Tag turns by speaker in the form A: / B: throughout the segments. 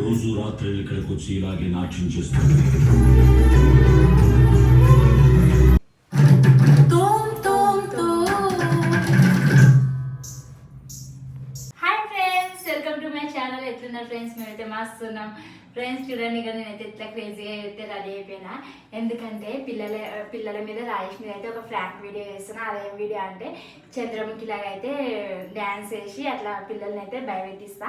A: రోజు రాత్రి ఇక్కడికి వచ్చి ఇలాగే నాట్యం చేస్తుంది.
B: Hi friends, welcome to my channel. ఎట్లున్నారు ఫ్రెండ్స్? మేమైతే మస్తున్నాం ఫ్రెండ్స్. చూడండి, ఇక నేనైతే ఇట్లా క్రేజీగా అయితే రెడీ అయిపోయినా. ఎందుకంటే పిల్లల మీద రాజేష్ మీద అయితే ఒక ఫ్రాంక్ వీడియో చేస్తున్నా. అదేం వీడియో అంటే చంద్రముఖి లాగా అయితే డ్యాన్స్ వేసి అట్లా పిల్లల్ని అయితే భయపెట్టిస్తా.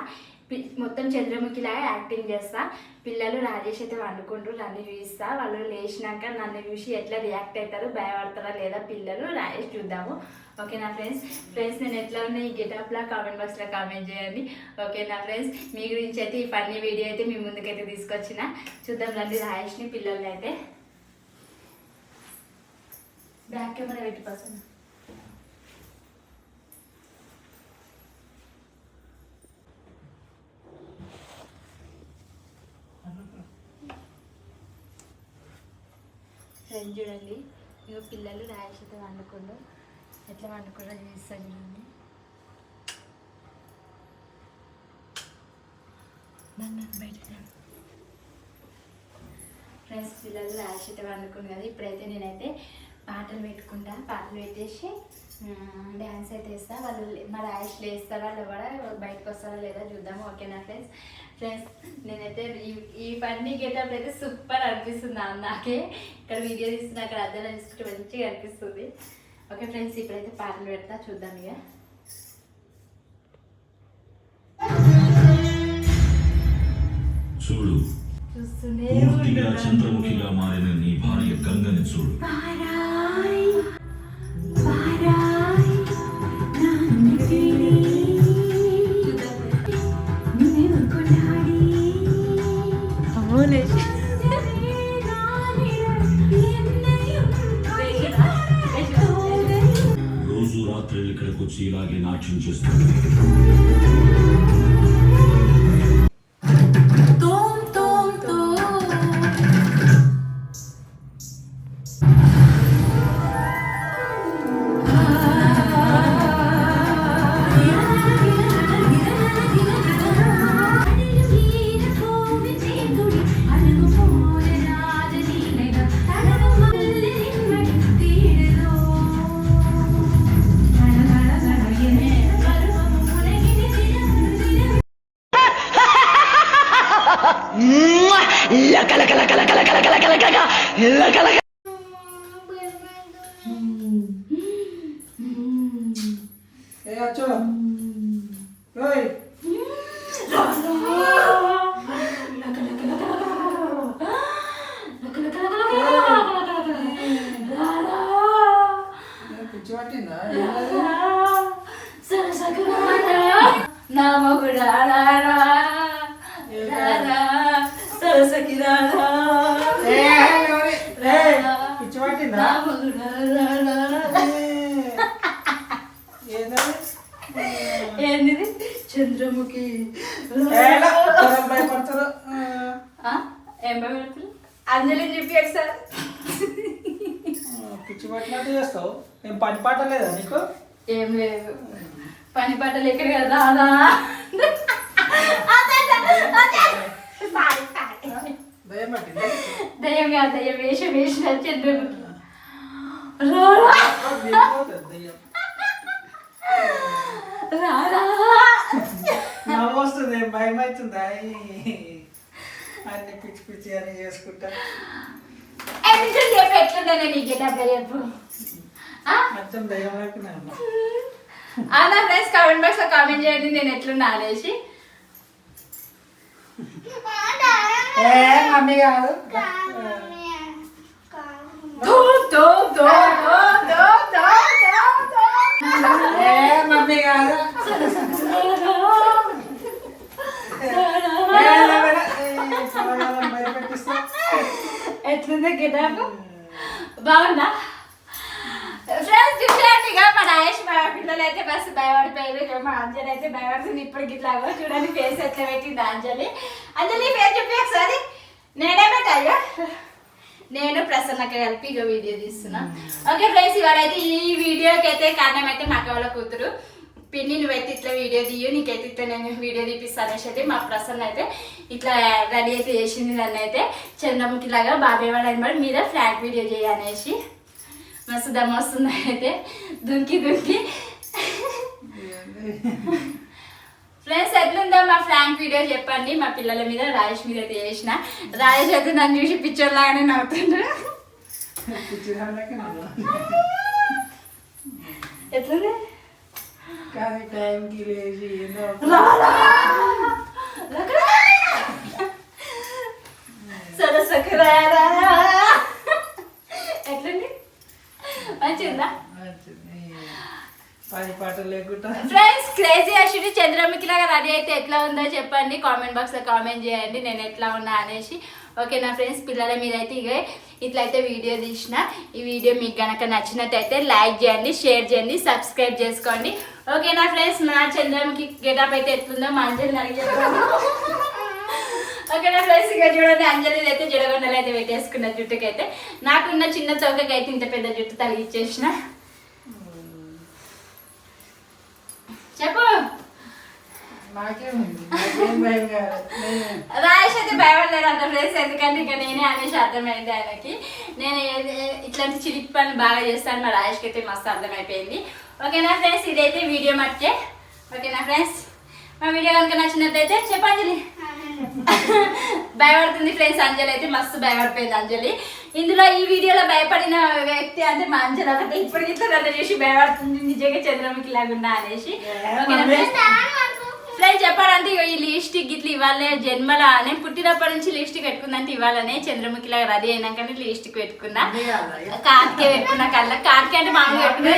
B: మొత్తం చంద్రముఖి లాగా యాక్టింగ్ చేస్తా. పిల్లలు రాజేష్ అయితే వండుకుంటారు, నన్ను చూపిస్తా. వాళ్ళు లేచినాక నన్ను చూసి ఎట్లా రియాక్ట్ అవుతారు, భయపడతారా లేదా పిల్లలు, రాజేష్ చూద్దాము. ఓకేనా ఫ్రెండ్స్ నేను ఎట్లా ఉన్నా ఈ గెటప్లా కామెంట్ బాక్స్లో కామెంట్ చేయండి. ఓకేనా ఫ్రెండ్స్, మీ గురించి అయితే ఈ ఫన్నీ వీడియో అయితే మీ ముందుకైతే తీసుకొచ్చిన. చూద్దాం రండి రాజేష్ని పిల్లల్ని అయితే. బ్యాక్ కెమెరా పెట్టి పర్సన్ ఫ్రెండ్స్ చూడండి, ఇక పిల్లలు రాజేష్ అయితే వండుకుండు. ఎట్లా వండుకుంటా చూపిస్తాను చూడండి. బయట ఫ్రెండ్స్, పిల్లలు రాజేష్ అయితే వండుకుండు కదా. ఇప్పుడైతే నేనైతే పాటలు పెట్టుకుంటా. పాటలు పెట్టేసి డ్యాన్స్ అయితే వేస్తా. వాళ్ళు మా రాజేష్ లేస్తారా లేవడా, బయటకు వస్తారా లేదా చూద్దాము. ఓకేనా ఫ్రెండ్స్ నేనైతే ఈ ఫన్నీ గెటప్ అయితే సూపర్ అనిపిస్తుంది నాకే. ఇక్కడ వీడియో తీస్తున్నా, అక్కడ అద్దెలో చూసుకుంటే మంచిగా అనిపిస్తుంది. ఓకే ఫ్రెండ్స్, ఇప్పుడైతే పాటలు పెడతా, చూద్దాం. ఇక
A: చూడు, పూర్తిగా చంద్రముఖిగా మారిన నీ భార్య గంగని చూడు. రోజు రాత్రి ఇక్కడికి వచ్చి ఇలాగే నాట్యం చేస్తుంది.
B: ఏంటిది చంద్రముఖి ఏం భయపడుతుంది? అంజలి చెప్పి ఒకసారి
C: పిచ్చి పట్టినట్టు చేస్తావు. ఏం పని పాట లేదా నీకు?
B: ఏం లేదు, పని పాటలు ఎక్కడ కదా. దయ్యం కాదు, దయ్యం వేషం వేసిన చంద్రముఖి.
C: నవ్వొస్తుంది, భయం అవుతుందా? అన్ని పిచ్చి పిచ్చి అని చేసుకుంటా.
B: ఎట్లుండే నీ గెటప్ చెప్పు.
C: మొత్తం దయ్యం లేకున్నా
B: అలా ఫ్రెండ్స్ కామెంట్ బాక్స్ లో కామెంట్ చేయండి నేను ఎట్లున్నా అనేసి.
C: మమ్మీ కాదు, మమ్మీ కాదు.
B: ఎట్లుంది గెటప్? బాగుందా ఫ్రెండ్స్? చూడండి, ఇక మా రాయేష్ మా పిల్లలు అయితే బస్సు భయపడిపోయారు. మా అంజలి అయితే భయపడుతుంది. ఇప్పుడు ఇట్లాగో చూడండి ఫేస్ ఎట్లా పెట్టింది అంజలి. అంజలి పేరు చెప్పి ఒకసారి. నేనే పెట్టాయా, నేను ప్రసన్నక కలిపి ఇక వీడియో తీస్తున్నా. ఓకే ఫ్రెండ్స్, ఇవాళైతే ఈ వీడియోకి అయితే కారణం అయితే మా అక్క వాళ్ళ కూతురు. పిన్ని నువ్వైతే ఇట్లా వీడియో తీయు, నీకైతే ఇట్లా నేను వీడియో తీపిస్తాను అనేసి అయితే మా ప్రసన్న అయితే ఇట్లా రెడీ అయితే చేసింది. నన్ను అయితే చంద్రముఖి లాగా బాబాయ్ వాడు అనమాట మీద ఫ్లాగ్ వీడియో చేయనేసి మస్తు దమ్ వస్తుంది. అయితే దుంకి ఫ్రెండ్స్ ఎట్లుందో మా ఫ్రాంక్ వీడియో చెప్పండి. మా పిల్లల మీద రాజేష్ మీద అయితే చేసిన. రాజేష్ అయితే నన్ను చూసి పిక్చర్ లాగానే నవ్వుతుండ్రు. ఎట్లుంది
C: కానీ టైంకి లేచి
B: ఎట్లుంది మంచిగా
C: పని పాట లేకుండా
B: ఫ్రెండ్స్ క్రేజీ అశ్విని చంద్రముఖి లాగా రెడీ అయితే ఎట్లా ఉందో చెప్పండి. కామెంట్ బాక్స్ లో కామెంట్ చేయండి నేను ఎట్లా ఉన్నా అనేసి. ఓకేనా ఫ్రెండ్స్, పిల్లల మీద అయితే ఇక ఇట్లయితే వీడియో తీసిన. ఈ వీడియో మీకు కనుక నచ్చినట్టయితే లైక్ చేయండి, షేర్ చేయండి, సబ్స్క్రైబ్ చేసుకోండి. ఓకేనా ఫ్రెండ్స్, మా చంద్రముఖి గెటప్ అయితే ఎట్లుందో మా అంజలి అడిగేస్తాను. ఓకేనా ఫ్రెండ్స్, ఇక చూడండి అంజలి అయితే జడగొండలు అయితే పెట్టేసుకున్న జుట్టుకైతే. నాకున్న చిన్న చౌకకైతే ఇంత పెద్ద జుట్టు తగిలిచ్చేసిన. చెప్పు రాయేష్ అయితే భయపడలేదు అంత ఫ్రెండ్స్, ఎందుకంటే ఇక నేనే అనేసి అర్థమైంది ఆయనకి. నేను ఇట్లాంటి చిలిపి పని బాగా చేస్తాను. మా రాయేష్కి అయితే మస్తు అర్థమైపోయింది. ఓకేనా ఫ్రెండ్స్, ఇదైతే వీడియో మట్టే. ఓకేనా ఫ్రెండ్స్, మా వీడియో కనుక నచ్చినట్లయితే చెప్పంజలి. భయపడుతుంది ఫ్రెండ్స్, అంజలి అయితే మస్తు భయపడిపోయింది. అంజలి ఇందులో ఈ వీడియోలో భయపడిన వ్యక్తి అంటే మా అంజలి ఒకటి. ఇప్పటికి ఇట్లా నన్ను చేసి భయపడుతుంది నిజంగా చంద్రముఖి లాగున్నా అనేసి. ఓకేనా ఫ్రెండ్స్, చెప్పాలంటే ఈ లిప్స్టిక్ ఇట్లా ఇవ్వాలి జన్మల నేను పుట్టినప్పటి నుంచి లిప్స్టిక్ పెట్టుకుందంటే ఇవ్వాలనే చంద్రముఖి లాగా రెడీ అయినాకనే లిప్స్టిక్ పెట్టుకున్నా. కార్కే పెట్టుకున్నా కల్లా. కార్కే అంటే మామూలుగా పెట్టుకున్నా.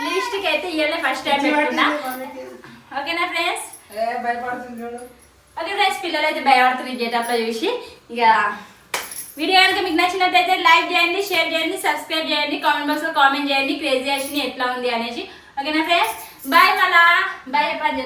B: లిప్స్టిక్ అయితే ఇవ్వలే ఫస్ట్ టైం పెట్టుకున్నా. ఓకేనా ఫ్రెండ్స్, ఓకే ఫ్రెండ్స్, పిల్లలు అయితే భయపడుతుంది గెటప్ లో చూసి. ఇక వీడియో కనుక మీకు నచ్చినట్టయితే లైక్ చేయండి, షేర్ చేయండి, సబ్స్క్రైబ్ చేయండి, కామెంట్ బాక్స్ లో కామెంట్ చేయండి క్రేజీ అశ్విని ఎట్లా ఉంది అనేసి. ఓకేనా ఫ్రెండ్స్, బాయ్. మళ్ళా బాయ్ చెప్పండి.